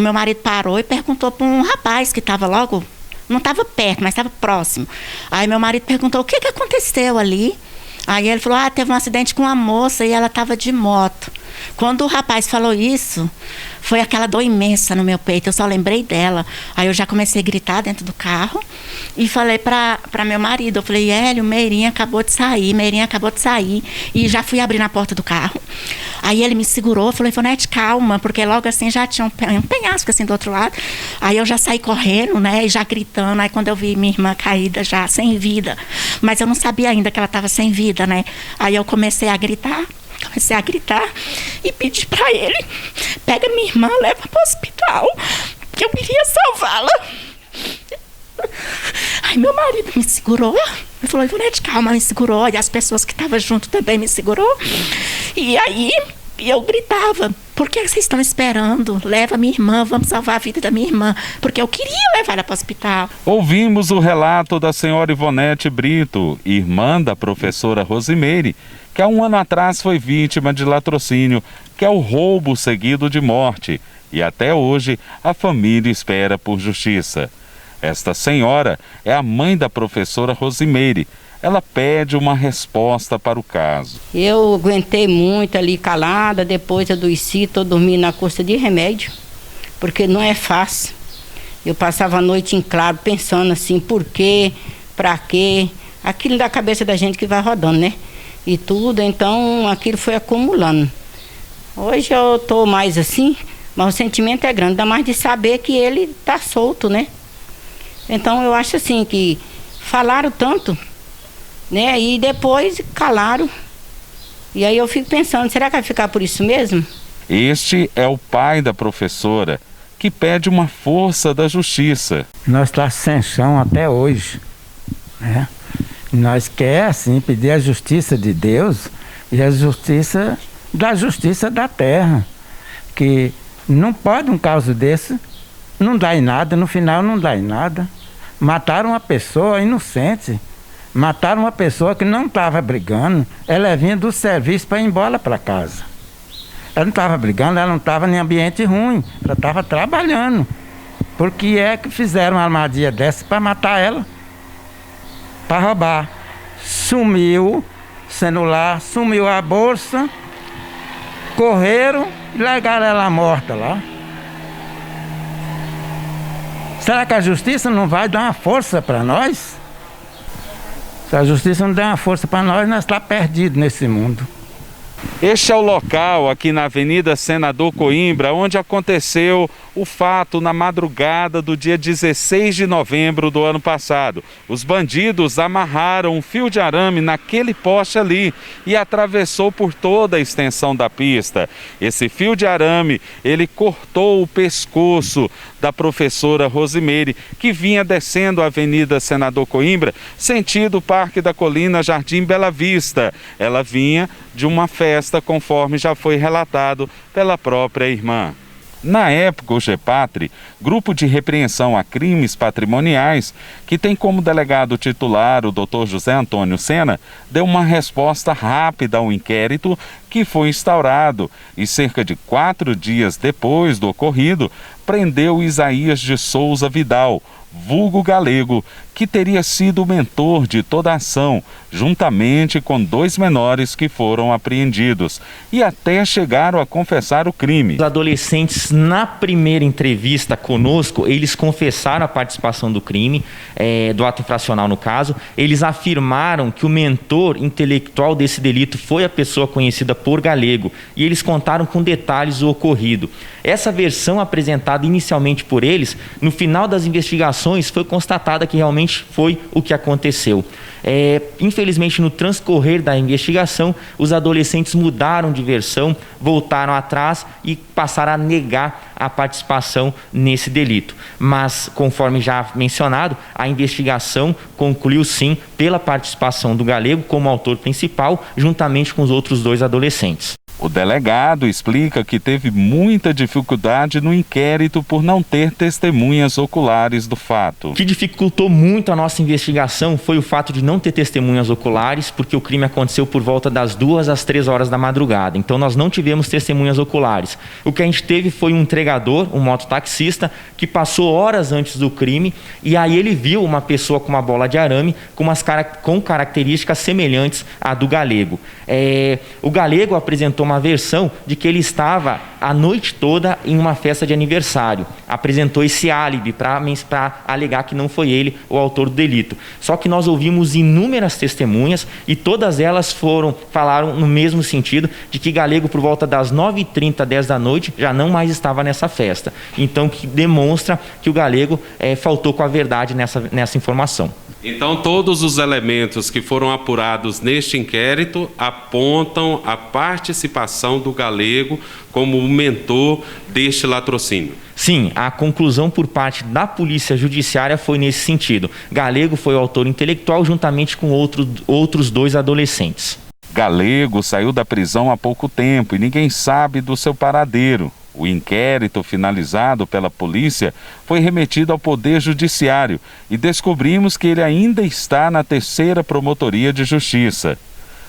meu marido parou e perguntou para um rapaz que estava logo, não estava perto, mas estava próximo. Aí meu marido perguntou: o que aconteceu ali? Aí ele falou: teve um acidente com uma moça e ela estava de moto. Quando o rapaz falou isso, foi aquela dor imensa no meu peito, eu só lembrei dela. Aí eu já comecei a gritar dentro do carro e falei para meu marido, eu falei: Hélio, Meirinha acabou de sair. E já fui abrir na porta do carro. Aí ele me segurou, falou: Ivonete, calma, porque logo assim já tinha um penhasco assim do outro lado. Aí eu já saí correndo, né, e já gritando. Aí quando eu vi minha irmã caída já sem vida, mas eu não sabia ainda que ela estava sem vida, né. Aí eu comecei a gritar e pedi para ele: pega minha irmã, leva para o hospital, que eu queria salvá-la. Aí meu marido me segurou, ele falou: Ivonete, calma, me segurou, e as pessoas que estavam junto também me segurou. E aí eu gritava: por que vocês estão esperando? Leva minha irmã, vamos salvar a vida da minha irmã, porque eu queria levar ela para o hospital. Ouvimos o relato da senhora Ivonete Brito, irmã da professora Rosimeire, que há um ano atrás foi vítima de latrocínio, que é o roubo seguido de morte, e até hoje a família espera por justiça. Esta senhora é a mãe da professora Rosimeire. Ela pede uma resposta para o caso. Eu aguentei muito ali calada, depois adoeci, estou dormindo na custa de remédio, porque não é fácil. Eu passava a noite em claro pensando assim: por quê, para quê, aquilo da cabeça da gente que vai rodando, né? E tudo, então aquilo foi acumulando. Hoje eu estou mais assim, mas o sentimento é grande, ainda mais de saber que ele está solto, né? Então eu acho assim que falaram tanto, né? E depois calaram. E aí eu fico pensando: será que vai ficar por isso mesmo? Este é o pai da professora, que pede uma força da justiça. Nós estamos sem chão até hoje, né? Nós queremos, assim, pedir a justiça de Deus e a justiça da terra. Que não pode um caso desse não dar em nada, no final não dá em nada. Mataram uma pessoa inocente, mataram uma pessoa que não estava brigando, ela vinha do serviço para ir embora para casa. Ela não estava brigando, ela não estava em ambiente ruim, ela estava trabalhando. Por que é que fizeram uma armadilha dessa para matar ela? Para roubar. Sumiu o celular, sumiu a bolsa, correram e largaram ela morta lá. Será que a justiça não vai dar uma força para nós? Se a justiça não der uma força para nós estamos perdidos nesse mundo. Este é o local aqui na Avenida Senador Coimbra, onde aconteceu o fato na madrugada do dia 16 de novembro do ano passado. Os bandidos amarraram um fio de arame naquele poste ali e atravessou por toda a extensão da pista. Esse fio de arame, ele cortou o pescoço da professora Rosimeire, que vinha descendo a Avenida Senador Coimbra, sentido Parque da Colina, Jardim Bela Vista. Ela vinha de uma festa, conforme já foi relatado pela própria irmã. Na época, o GEPATRI, Grupo de Repreensão a Crimes Patrimoniais, que tem como delegado titular o Dr. José Antônio Sena, deu uma resposta rápida ao inquérito que foi instaurado e cerca de 4 dias depois do ocorrido, prendeu Isaías de Souza Vidal, vulgo Galego, que teria sido o mentor de toda a ação, juntamente com 2 menores que foram apreendidos e até chegaram a confessar o crime. Os adolescentes, na primeira entrevista conosco, eles confessaram a participação do crime, do ato infracional no caso. Eles afirmaram que o mentor intelectual desse delito foi a pessoa conhecida por Galego e eles contaram com detalhes o ocorrido. Essa versão apresentada inicialmente por eles, no final das investigações foi constatada que realmente foi o que aconteceu. Infelizmente, no transcorrer da investigação, os adolescentes mudaram de versão, voltaram atrás e passaram a negar a participação nesse delito. Mas, conforme já mencionado, a investigação concluiu sim pela participação do Galego como autor principal, juntamente com os outros 2 adolescentes. O delegado explica que teve muita dificuldade no inquérito por não ter testemunhas oculares do fato. O que dificultou muito a nossa investigação foi o fato de não ter testemunhas oculares, porque o crime aconteceu por volta das 2 às 3 horas da madrugada. Então nós não tivemos testemunhas oculares. O que a gente teve foi um entregador, um mototaxista, que passou horas antes do crime e aí ele viu uma pessoa com uma bola de arame com características semelhantes à do Galego. O Galego apresentou uma versão de que ele estava a noite toda em uma festa de aniversário. Apresentou esse álibi para alegar que não foi ele o autor do delito. Só que nós ouvimos inúmeras testemunhas e todas elas falaram no mesmo sentido, de que Galego, por volta das 9h30, 10 da noite, já não mais estava nessa festa. Então, que demonstra que o Galego faltou com a verdade nessa informação. Então, todos os elementos que foram apurados neste inquérito apontam a participação do Galego como o mentor deste latrocínio. Sim, a conclusão por parte da Polícia Judiciária foi nesse sentido. Galego foi o autor intelectual juntamente com outros 2 adolescentes. Galego saiu da prisão há pouco tempo e ninguém sabe do seu paradeiro. O inquérito finalizado pela polícia foi remetido ao Poder Judiciário e descobrimos que ele ainda está na 3ª Promotoria de Justiça.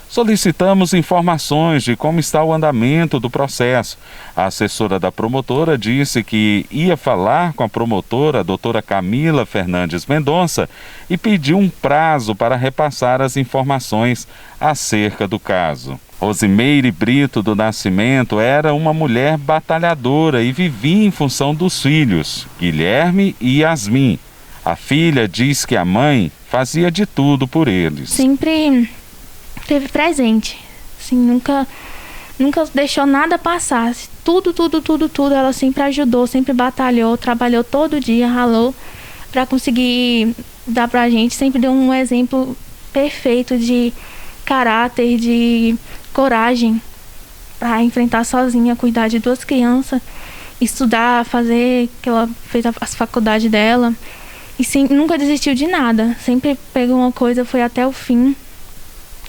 Solicitamos informações de como está o andamento do processo. A assessora da promotora disse que ia falar com a promotora, a doutora Camila Fernandes Mendonça, e pediu um prazo para repassar as informações acerca do caso. Rosimeire Brito do Nascimento era uma mulher batalhadora e vivia em função dos filhos, Guilherme e Yasmin. A filha diz que a mãe fazia de tudo por eles. Sempre teve presente, assim, nunca deixou nada passar. Tudo ela sempre ajudou, sempre batalhou, trabalhou todo dia, ralou para conseguir dar pra gente, sempre deu um exemplo perfeito de caráter, de coragem para enfrentar sozinha, cuidar de 2 crianças, estudar, fazer, que ela fez as faculdades dela e sim, nunca desistiu de nada, sempre pegou uma coisa, foi até o fim,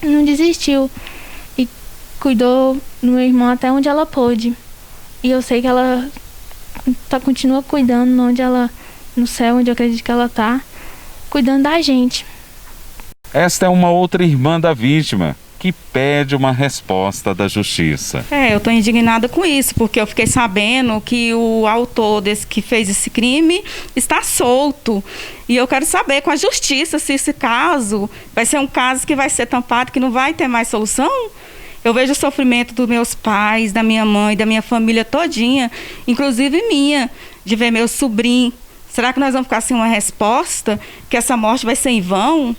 não desistiu e cuidou do meu irmão até onde ela pôde. E eu sei que ela continua cuidando no céu, onde eu acredito que ela está, cuidando da gente. Esta é uma outra irmã da vítima, que pede uma resposta da justiça. Eu estou indignada com isso, porque eu fiquei sabendo que o autor que fez esse crime está solto. E eu quero saber com a justiça se esse caso vai ser um caso que vai ser tampado, que não vai ter mais solução. Eu vejo o sofrimento dos meus pais, da minha mãe, da minha família todinha, inclusive minha, de ver meu sobrinho. Será que nós vamos ficar sem uma resposta? Que essa morte vai ser em vão?